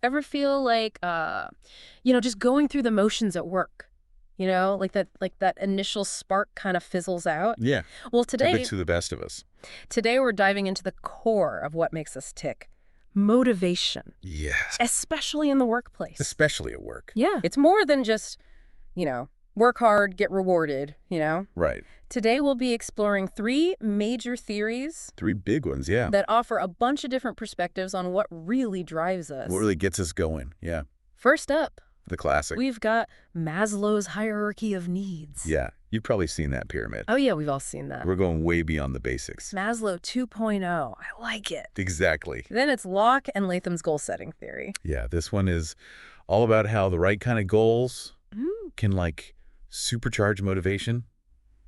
Ever feel like, just going through the motions at work? Like that initial spark kind of fizzles out? Yeah. Well, Happens to the best of us. today we're diving into the core of what makes us tick. Motivation. Yes. Especially in the workplace. Especially at work. Yeah. It's more than just, work hard, get rewarded. Right. Today we'll be exploring 3 major theories 3 big ones, yeah. that offer a bunch of different perspectives on what really drives us. What really gets us going, yeah. First up, The classic. we've got Maslow's hierarchy of needs. Yeah. You've probably seen that pyramid. Oh, yeah, we've all seen that. We're going way beyond the basics. Maslow 2.0. I like it. Exactly. Then it's Locke and Latham's goal-setting theory. Yeah, this one is all about how the right kind of goals can, supercharge motivation.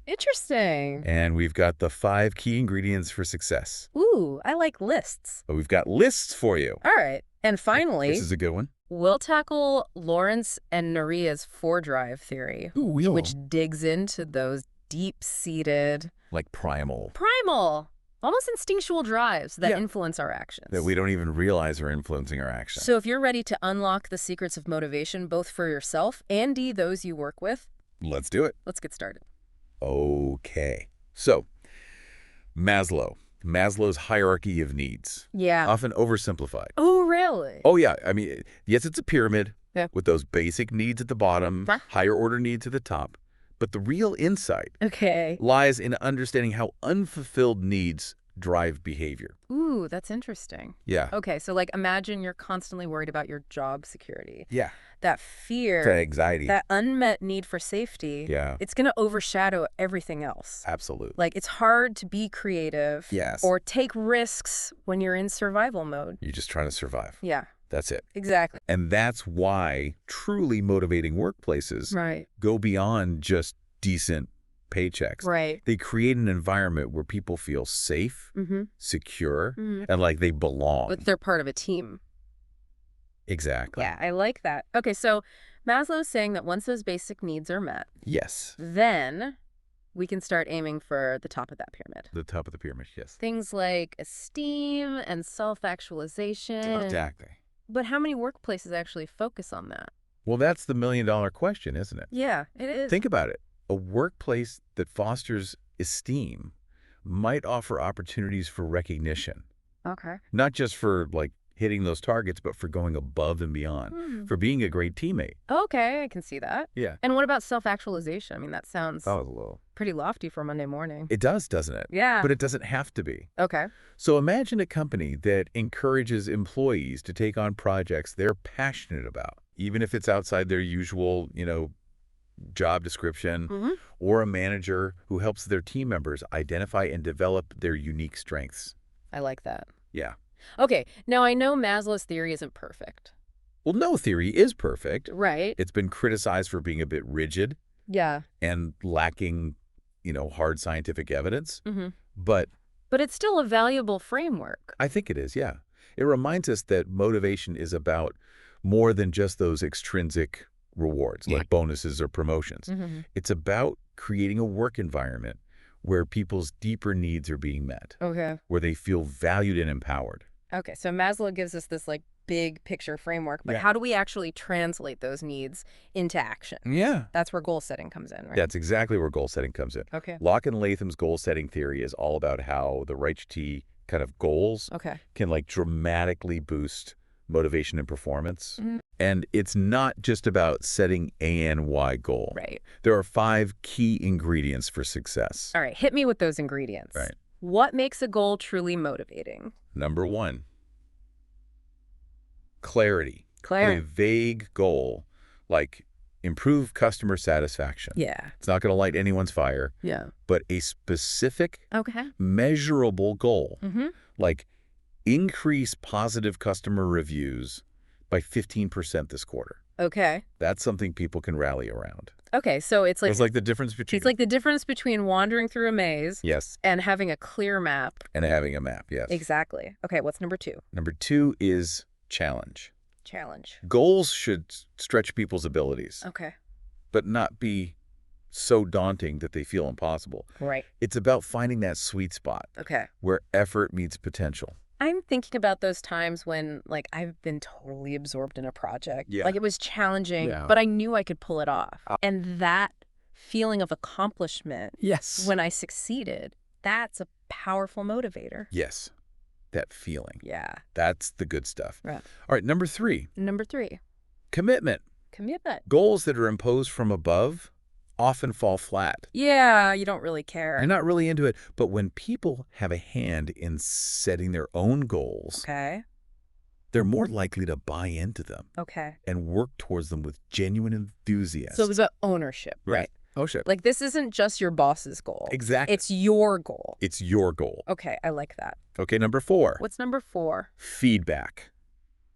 Interesting. And we've got the 5 key ingredients for success. Ooh, I like lists. But we've got lists for you. All right. And finally, This is a good one. we'll tackle Lawrence and Nohria's 4-drive theory, Ooh, which digs into those deep-seated, like primal. almost instinctual drives that Yeah. influence our actions. That we don't even realize are influencing our actions. So if you're ready to unlock the secrets of motivation, both for yourself and those you work with, Let's do it. let's get started. Okay. So, Maslow's hierarchy of needs. Yeah. Often oversimplified. Oh, really? Oh, yeah. I mean, yes, it's a pyramid Yeah. with those basic needs at the bottom, Huh? higher order needs at the top. But the real insight Okay. lies in understanding how unfulfilled needs drive behavior. Ooh, that's interesting. Yeah. Okay, so imagine you're constantly worried about your job security. Yeah. That fear, That anxiety. that unmet need for safety, Yeah. it's going to overshadow everything else. Absolutely. It's hard to be creative Yes. or take risks when you're in survival mode. You're just trying to survive. Yeah, That's it. exactly. And that's why truly motivating workplaces Right. go beyond just decent paychecks. Right. They create an environment where people feel safe, Mm-hmm. secure, Mm-hmm. and like they belong. But they're part of a team. Exactly. Yeah, I like that. Okay, so Maslow's saying that once those basic needs are met, Yes. then we can start aiming for the top of that pyramid. The top of the pyramid, yes. Things like esteem and self-actualization. Exactly. But how many workplaces actually focus on that? Well, that's the million-dollar question, isn't it? Yeah, it is. Think about it. A workplace that fosters esteem might offer opportunities for recognition, Okay. not just for hitting those targets, but for going above and beyond, for being a great teammate. Okay, I can see that. Yeah. And what about self-actualization? I mean, that sounds That was a little. pretty lofty for Monday morning. It does, doesn't it? Yeah. But it doesn't have to be. Okay. So imagine a company that encourages employees to take on projects they're passionate about, even if it's outside their usual, job description, Mm-hmm. or a manager who helps their team members identify and develop their unique strengths. I like that. Yeah. Okay, now I know Maslow's theory isn't perfect. Well, no theory is perfect. Right. It's been criticized for being a bit rigid Yeah. and lacking, hard scientific evidence. Mm-hmm. But But it's still a valuable framework. I think it is, yeah. It reminds us that motivation is about more than just those extrinsic rewards, like bonuses or promotions. Mm-hmm. It's about creating a work environment where people's deeper needs are being met, Okay. where they feel valued and empowered. Okay, so Maslow gives us this big picture framework, but Yeah. how do we actually translate those needs into action? Yeah. That's where goal setting comes in, right? That's exactly where goal setting comes in. Okay. Locke and Latham's goal setting theory is all about how the right T kind of goals Okay. can dramatically boost motivation and performance. Mhm. And it's not just about setting a and Y goal. Right. There are 5 key ingredients for success. All right, hit me with those ingredients. Right. What makes a goal truly motivating? Number 1, clarity. A Clarity. vague goal like improve customer satisfaction. Yeah. It's not going to light anyone's fire, Yeah. but a specific, Okay. measurable goal Mm-hmm. like increase positive customer reviews by 15% this quarter. Okay. That's something people can rally around. Okay, so it's It's like the difference between it's like the difference between wandering through a maze yes, and having a clear map. and having a map, yes. Exactly. Okay, what's number 2? Number 2 is challenge. Challenge. Goals should stretch people's abilities, Okay. but not be so daunting that they feel impossible. Right. It's about finding that sweet spot Okay. where effort meets potential. I'm thinking about those times when, like, I've been totally absorbed in a project. Yeah. Like, it was challenging, Yeah. but I knew I could pull it off. And that feeling of accomplishment Yes. when I succeeded, that's a powerful motivator. Yes. That feeling. Yeah. That's the good stuff. Right. All right, number 3, Number 3, commitment. commitment. Goals that are imposed from above often fall flat. Yeah, you don't really care. You're not really into it. But when people have a hand in setting their own goals, Okay. they're more likely to buy into them Okay. and work towards them with genuine enthusiasm. So it was about ownership, right? Oh, shit. Like, this isn't just your boss's goal. Exactly. It's your goal. It's your goal. Okay, I like that. Okay, number 4, What's number 4? feedback.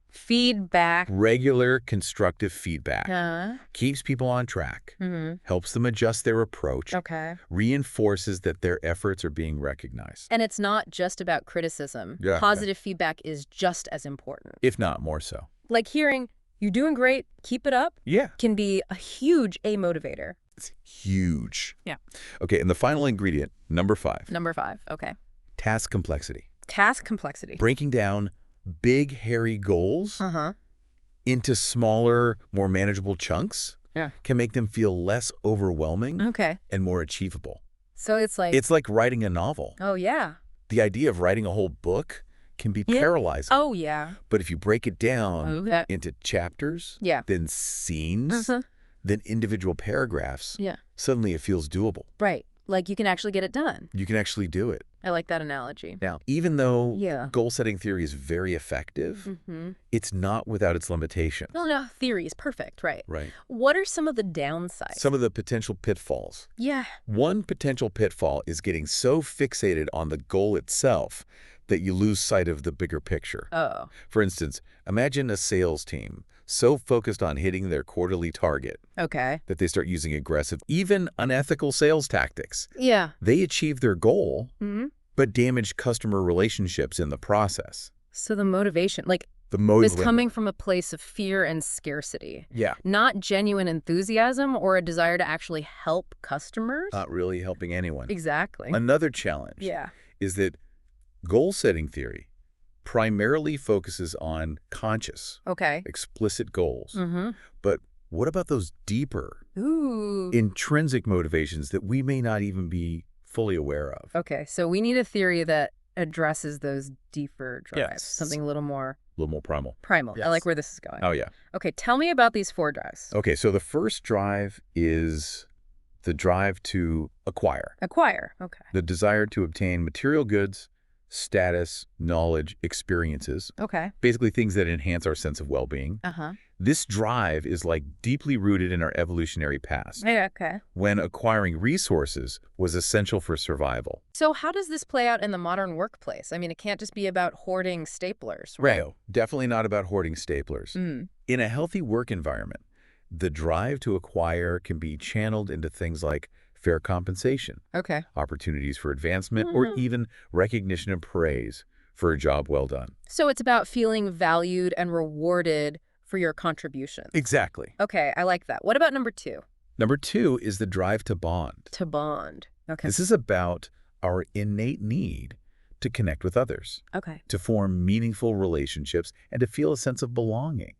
Feedback. Regular constructive feedback Uh, keeps people on track, mm-hmm. helps them adjust their approach, Okay. reinforces that their efforts are being recognized, And it's not just about criticism. Yeah. Positive feedback is just as important. if not more so. Like hearing, "You're doing great, keep it up," Yeah. can be a huge motivator. It's huge. Yeah. Okay, and the final ingredient, number 5, Number 5, okay. task complexity. Task complexity. Breaking down big, hairy goals Uh-huh. into smaller, more manageable chunks Yeah. can make them feel less overwhelming Okay. and more achievable. So it's like, It's like writing a novel. oh, yeah. The idea of writing a whole book can be Yeah. paralyzing. Oh, yeah. But if you break it down Okay. into chapters, Yeah. then scenes, Uh-huh. then individual paragraphs, Yeah. suddenly it feels doable. Right. Like you can actually get it done. You can actually do it. I like that analogy. Now, even though Yeah. goal-setting theory is very effective, Mm-hmm. it's not without its limitations. No, theory is perfect, right? Right. What are some of the downsides? Some of the potential pitfalls. Yeah. One potential pitfall is getting so fixated on the goal itself that you lose sight of the bigger picture. Oh. For instance, imagine a sales team so focused on hitting their quarterly target Okay. that they start using aggressive, even unethical sales tactics. Yeah. They achieve their goal, Mm-hmm. but damage customer relationships in the process. So the motivation, like, The was coming from a place of fear and scarcity, Yeah. not genuine enthusiasm or a desire to actually help customers. Not really helping anyone. Exactly. Another challenge Yeah. is that goal-setting theory primarily focuses on conscious, Okay. explicit goals. Mm-hmm. But what about those deeper, Ooh. intrinsic motivations that we may not even be fully aware of? Okay. So we need a theory that addresses those deeper drives. Yes. Something a little more A little more primal. primal. I Yes. like where this is going. Oh, yeah. Okay. Tell me about these 4 drives. Okay, so the first drive is the drive to acquire, Acquire. Okay. the desire to obtain material goods, status, knowledge, experiences, Okay. basically things that enhance our sense of well-being. Uh-huh. This drive is like deeply rooted in our evolutionary past, Yeah, okay. when acquiring resources was essential for survival. So how does this play out in the modern workplace? I mean, it can't just be about hoarding staplers, right? No, definitely not about hoarding staplers. Mm. In a healthy work environment, the drive to acquire can be channeled into things like fair compensation, Okay. opportunities for advancement, or even recognition and praise for a job well done. So it's about feeling valued and rewarded for your contribution. Exactly. Okay, I like that. What about number 2? Number 2 is the drive to bond. To bond. Okay. This is about our innate need to connect with others, Okay. to form meaningful relationships, and to feel a sense of belonging.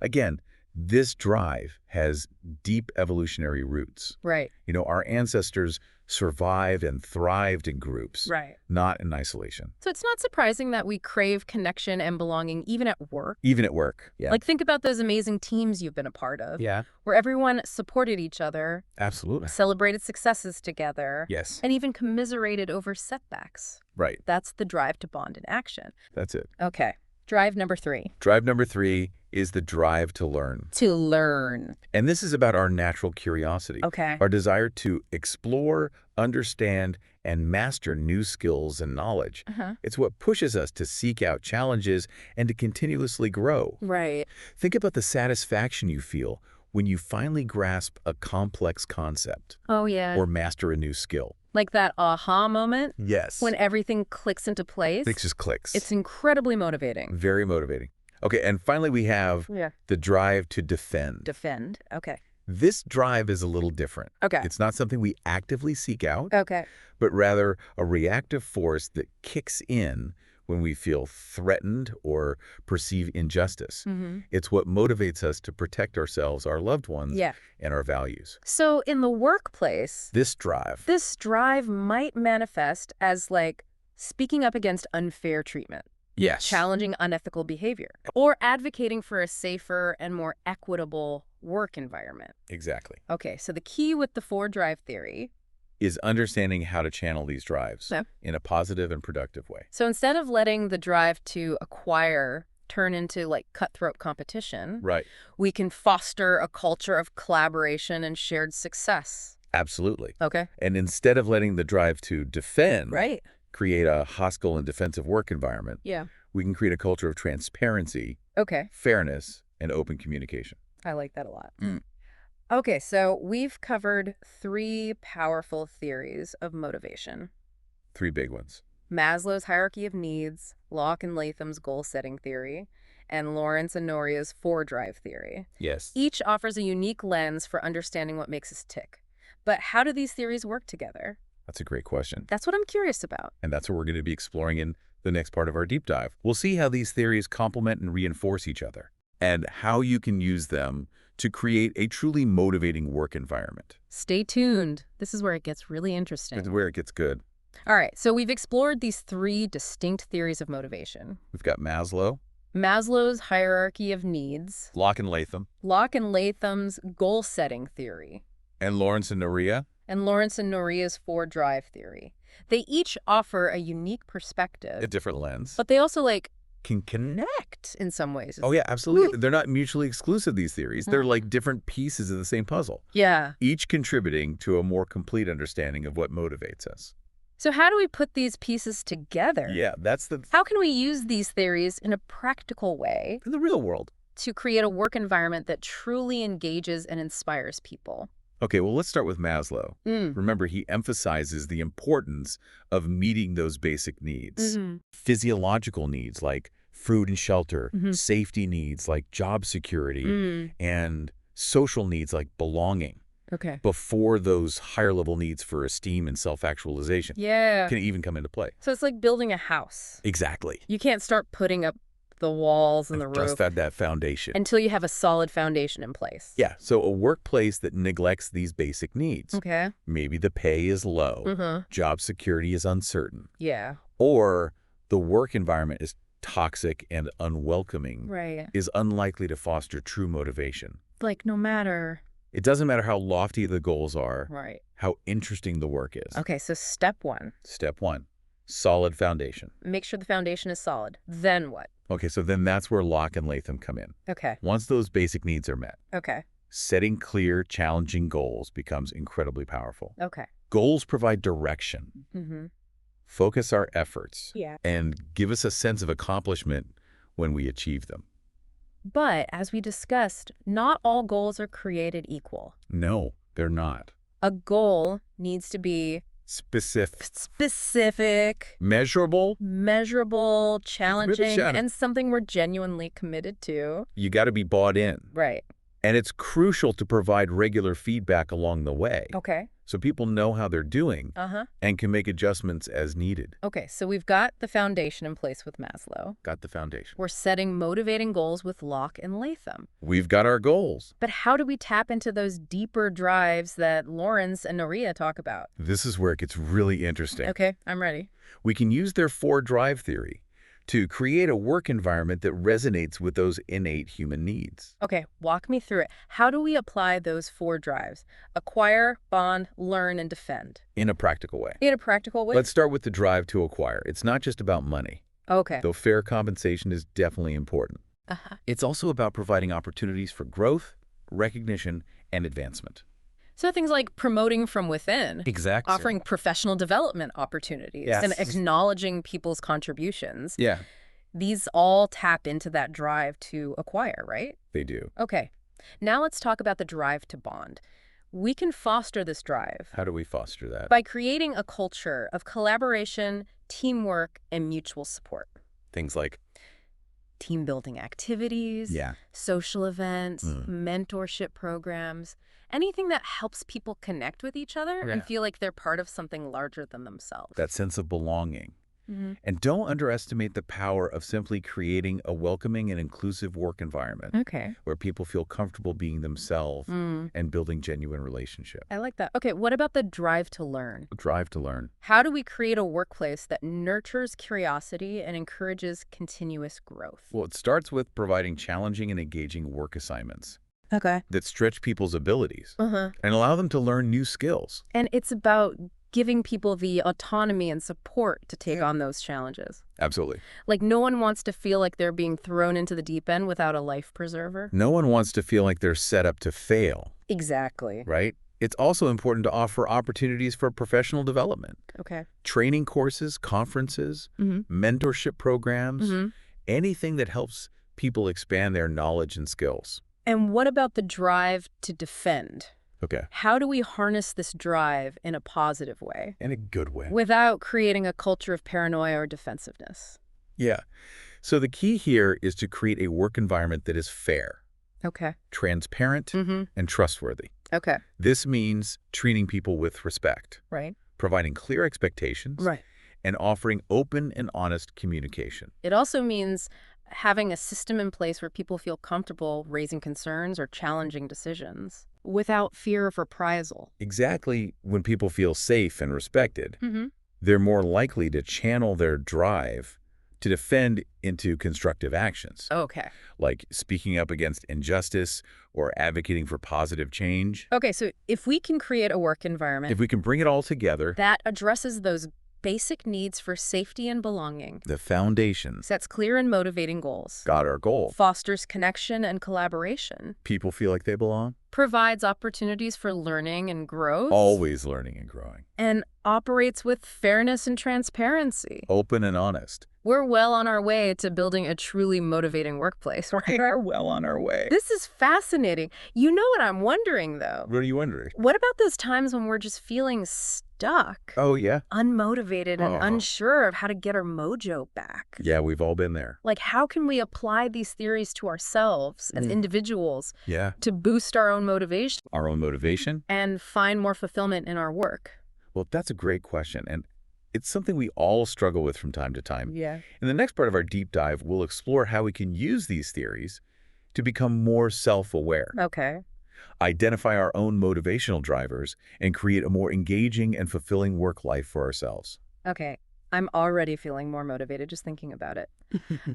Again, this drive has deep evolutionary roots. Right. You know, our ancestors survived and thrived in groups, Right. not in isolation. So it's not surprising that we crave connection and belonging even at work. Even at work. Yeah. Like, think about those amazing teams you've been a part of. Yeah, Where everyone supported each other, absolutely. celebrated successes together, Yes, and even commiserated over setbacks. right. That's the drive to bond in action. That's it. Okay. Drive number 3. Drive number 3 is the drive to learn. To learn. And this is about our natural curiosity. Okay. Our desire to explore, understand, and master new skills and knowledge. Uh-huh. It's what pushes us to seek out challenges and to continuously grow. Right. Think about the satisfaction you feel when you finally grasp a complex concept Oh, yeah. or master a new skill. Like that aha moment Yes. when everything clicks into place. It just clicks. It's incredibly motivating. very motivating. Okay, and finally we have Yeah. the drive to defend. Defend. Okay. This drive is a little different. Okay. It's not something we actively seek out, Okay. but rather a reactive force that kicks in when we feel threatened or perceive injustice. Mm-hmm. It's what motivates us to protect ourselves, our loved ones, Yeah. and our values. So in the workplace, This drive. this drive might manifest as like speaking up against unfair treatment, Yes. challenging unethical behavior, or advocating for a safer and more equitable work environment. Exactly. Okay, so the key with the four drive theory. Is understanding how to channel these drives Yeah. in a positive and productive way. So instead of letting the drive to acquire turn into like cutthroat competition, Right. we can foster a culture of collaboration and shared success. Absolutely. Okay. And instead of letting the drive to defend Right. create a hostile and defensive work environment, Yeah. we can create a culture of transparency, Okay. fairness, and open communication. I like that a lot. Mm. Okay, so we've covered three powerful theories of motivation. 3 big ones. Maslow's hierarchy of needs, Locke and Latham's goal-setting theory, and Lawrence and Nohria's four-drive theory. Yes. Each offers a unique lens for understanding what makes us tick. But how do these theories work together? That's a great question. That's what I'm curious about. And that's what we're going to be exploring in the next part of our deep dive. We'll see how these theories complement and reinforce each other, and how you can use them to create a truly motivating work environment. Stay tuned. This is where it gets really It's interesting. where it gets good. All right, so we've explored these three distinct theories of motivation. We've got Maslow, Maslow's hierarchy of needs, Locke and Latham, Locke and Latham's goal-setting theory, and Lawrence and Nohria. and Lawrence and Nohria's four-drive theory. They each offer a unique perspective, A different lens. but they also, like, Can connect. in some ways. Oh, yeah, absolutely. They're not mutually exclusive, these theories. They're like different pieces of the same puzzle, Yeah. each contributing to a more complete understanding of what motivates us. So how do we put these pieces together? Yeah, that's the How can we use these theories in a practical way in the real world. to create a work environment that truly engages and inspires people? Okay, well, let's start with Maslow. Mm. Remember, he emphasizes the importance of meeting those basic needs. Mm-hmm. Physiological needs like food and shelter, Mhm. safety needs like job security, Mm. and social needs like belonging Okay. before those higher level needs for esteem and self-actualization Yeah. can even come into play. So it's like building a house. Exactly. You can't start putting up the walls and the Just roof that foundation. until you have a solid foundation in place. Yeah, so a workplace that neglects these basic needs. Okay. Maybe the pay is low, Mm-hmm. job security is uncertain, Yeah. or the work environment is toxic and unwelcoming, Right. is unlikely to foster true motivation. Like no matter. It doesn't matter how lofty the goals are, Right. how interesting the work is. Okay, so step one, Step 1, solid foundation. make sure the foundation is solid. Then what? Okay, so then that's where Locke and Latham come in. Okay. Once those basic needs are met, Okay. setting clear, challenging goals becomes incredibly powerful. Okay. Goals provide direction, Mm-hmm. focus our efforts, Yeah. and give us a sense of accomplishment when we achieve them. But as we discussed, not all goals are created equal. No, they're not. A goal needs to be specific, Measurable. measurable, challenging, challenge- and something we're genuinely committed to. You got to be bought in. Right. And it's crucial to provide regular feedback along the way Okay. so people know how they're doing Uh-huh. and can make adjustments as needed. Okay, so we've got the foundation in place with Maslow. Got the foundation. We're setting motivating goals with Locke and Latham. We've got our goals. But how do we tap into those deeper drives that Lawrence and Nohria talk about? This is where it gets really interesting. Okay, I'm ready. We can use their 4-drive theory to create a work environment that resonates with those innate human needs. Okay, walk me through it. How do we apply those four drives? Acquire, bond, learn, and defend. In a practical way. In a practical way? Let's start with the drive to acquire. It's not just about money, Okay. though fair compensation is definitely important. Uh-huh. It's also about providing opportunities for growth, recognition, and advancement. So things like promoting from within, Exactly. offering professional development opportunities, Yes. and acknowledging people's contributions. Yeah, These all tap into that drive to acquire, right? they do. Okay. Now let's talk about the drive to bond. We can foster this drive How do we foster that? by creating a culture of collaboration, teamwork, and mutual support. Things like, Team building activities, yeah, social events, Mm. mentorship programs, anything that helps people connect with each other and Yeah. feel like they're part of something larger than themselves. that sense of belonging. Hmm. And don't underestimate the power of simply creating a welcoming and inclusive work environment Okay. where people feel comfortable being themselves Mm. and building genuine relationships. I like that. Okay, what about the drive to learn? Drive to learn. How do we create a workplace that nurtures curiosity and encourages continuous growth? Well, it starts with providing challenging and engaging work assignments Okay. that stretch people's abilities Uh-huh. and allow them to learn new skills. And it's about giving people the autonomy and support to take on those challenges. Absolutely. Like, no one wants to feel like they're being thrown into the deep end without a life preserver. No one wants to feel like they're set up to fail, Exactly. right? It's also important to offer opportunities for professional development. Okay. Training courses, conferences, Mm-hmm. mentorship programs, Mm-hmm. anything that helps people expand their knowledge and skills. And what about the drive to defend? Okay. How do we harness this drive in a positive way In a good way. without creating a culture of paranoia or defensiveness? Yeah. So the key here is to create a work environment that is fair, Okay. transparent, Mm-hmm. and trustworthy. Okay. This means treating people with respect, Right. providing clear expectations, Right. and offering open and honest communication. It also means having a system in place where people feel comfortable raising concerns or challenging decisions without fear of reprisal. Exactly when people feel safe and respected, Mm-hmm. they're more likely to channel their drive to defend into constructive actions, Okay. like speaking up against injustice or advocating for positive change. Okay, so if we can create a work environment If we can bring it all together, that addresses those basic needs for safety and belonging, the foundations sets clear and motivating goals, got our goal. fosters connection and collaboration, People feel like they belong, provides opportunities for learning and growth, always learning and growing, and operates with fairness and transparency, open and honest. we're well on our way to building a truly motivating workplace, right? We're well on our way. This is fascinating. You know what I'm wondering, though? What are you wondering? What about those times when we're just feeling stuck, Oh, yeah? unmotivated, and Oh. unsure of how to get our mojo back? Yeah, we've all been there. Like, how can we apply these theories to ourselves as individuals Yeah. to boost our own motivation Our own motivation? and find more fulfillment in our work? Well, that's a great question, and it's something we all struggle with from time to time. Yeah. In the next part of our deep dive, we'll explore how we can use these theories to become more self-aware, Okay. identify our own motivational drivers, and create a more engaging and fulfilling work life for ourselves. Okay. I'm already feeling more motivated just thinking about it.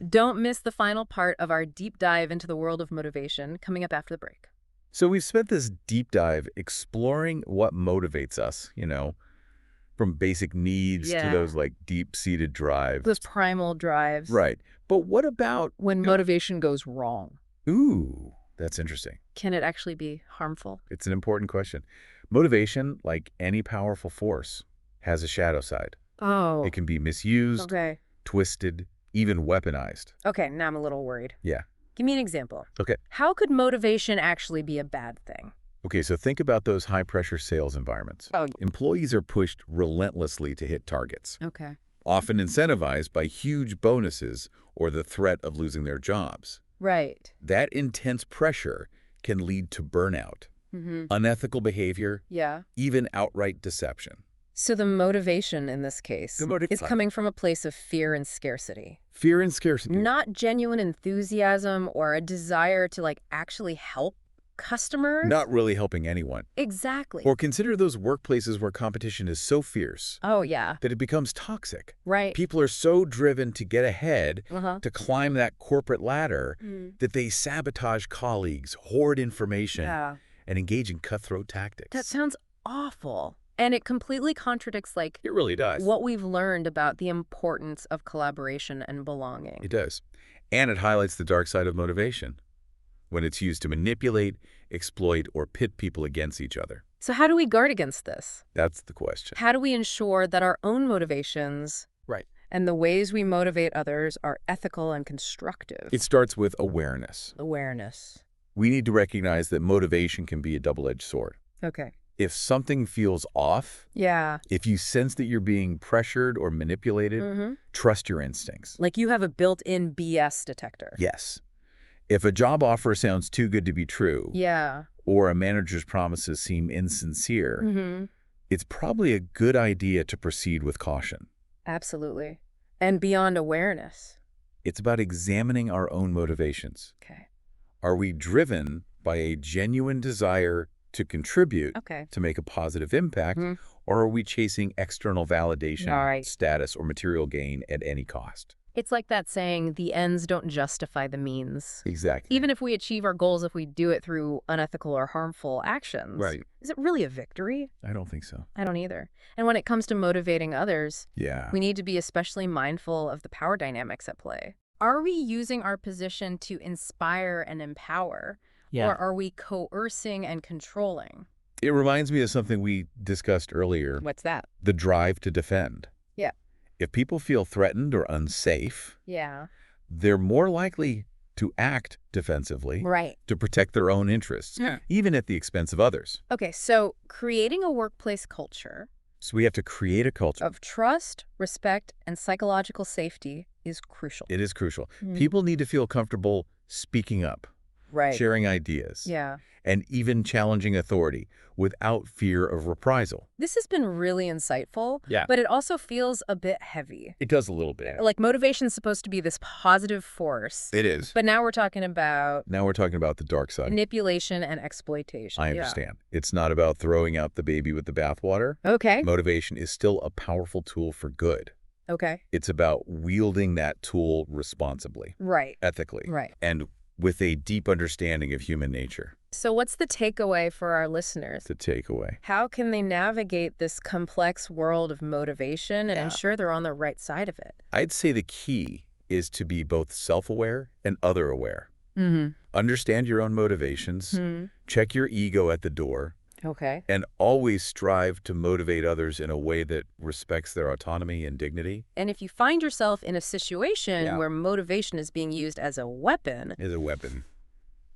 Don't miss the final part of our deep dive into the world of motivation coming up after the break. So we've spent this deep dive exploring what motivates us, from basic needs to Yeah. those like deep-seated drives. Those primal drives. Right. But what about, When motivation goes wrong, ooh, that's interesting. can it actually be harmful? It's an important question. Motivation, like any powerful force, has a shadow side. Oh. It can be misused, Okay. twisted, even weaponized. Okay, now I'm a little worried. Yeah. Give me an example. Okay. How could motivation actually be a bad thing? Okay, so think about those high-pressure sales environments. Oh. Employees are pushed relentlessly to hit targets, Okay. often incentivized by huge bonuses or the threat of losing their jobs. Right. That intense pressure can lead to burnout, Mm-hmm. unethical behavior, Yeah. even outright deception. So the motivation in this case The is coming from a place of fear and scarcity, Fear and scarcity. not genuine enthusiasm or a desire to actually help customers. Not really helping anyone. Exactly. Or consider those workplaces where competition is so fierce Oh, yeah. that it becomes toxic. Right. People are so driven to get ahead, Uh-huh. to climb that corporate ladder, Mm. that they sabotage colleagues, hoard information, Yeah. and engage in cutthroat tactics. That sounds awful. And it completely contradicts It really does. what we've learned about the importance of collaboration and belonging. It does. And it highlights the dark side of motivation, when it's used to manipulate, exploit, or pit people against each other. So how do we guard against this? That's the question. How do we ensure that our own motivations Right. and the ways we motivate others are ethical and constructive? It starts with awareness. Awareness. We need to recognize that motivation can be a double-edged sword. Okay. If something feels off, Yeah. if you sense that you're being pressured or manipulated, Mm-hmm. trust your instincts. Like you have a built-in BS detector. Yes. If a job offer sounds too good to be true, Yeah. or a manager's promises seem insincere, Mm-hmm. it's probably a good idea to proceed with caution. Absolutely. And beyond awareness. It's about examining our own motivations. Okay. Are we driven by a genuine desire to contribute, Okay. to make a positive impact, Hmm. or are we chasing external validation, All right. status, or material gain at any cost? It's like that saying, the ends don't justify the means. Exactly. Even if we achieve our goals, if we do it through unethical or harmful actions, Right. is it really a victory? I don't think so. I don't either. And when it comes to motivating others, Yeah. we need to be especially mindful of the power dynamics at play. Are we using our position to inspire and empower, Yeah. or are we coercing and controlling? It reminds me of something we discussed earlier, What's that? the drive to defend. Yeah. If people feel threatened or unsafe, Yeah. they're more likely to act defensively Right. to protect their own interests, Yeah. even at the expense of others. Okay, so creating a workplace culture So we have to create a culture. of trust, respect, and psychological safety is crucial. It is crucial. Mm. People need to feel comfortable speaking up, Right. sharing ideas, Yeah. and even challenging authority without fear of reprisal. This has been really insightful, Yeah. but it also feels a bit heavy. It does a little bit. Like motivation's supposed to be this positive force, It is. but now we're talking about Now we're talking about the dark side. manipulation and exploitation. I Yeah. understand. It's not about throwing out the baby with the bathwater. Okay. Motivation is still a powerful tool for good. Okay. It's about wielding that tool responsibly, Right. ethically, Right. and with a deep understanding of human nature. So what's the takeaway for our listeners? The takeaway. How can they navigate this complex world of motivation and ensure they're on the right side of it? I'd say the key is to be both self-aware and other-aware. Mm-hmm. Understand your own motivations, check your ego at the door, Okay. and always strive to motivate others in a way that respects their autonomy and dignity. And if you find yourself in a situation Yeah. where motivation is being used as a weapon, Is a weapon.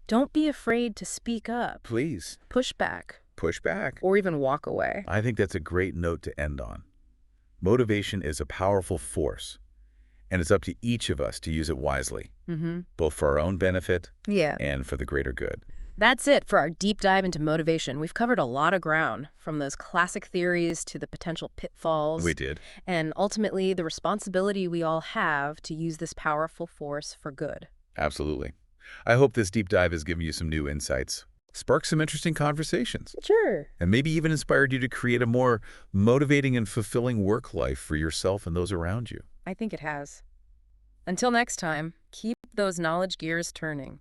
don't be afraid to speak up, Please, push back, push back. or even walk away. I think that's a great note to end on. Motivation is a powerful force, and it's up to each of us to use it wisely, Mm-hmm. both for our own benefit Yeah. and for the greater good. That's it for our deep dive into motivation. We've covered a lot of ground, from those classic theories to the potential pitfalls. We did. And ultimately, the responsibility we all have to use this powerful force for good. Absolutely. I hope this deep dive has given you some new insights, sparked some interesting conversations, Sure. and maybe even inspired you to create a more motivating and fulfilling work life for yourself and those around you. I think it has. Until next time, keep those knowledge gears turning.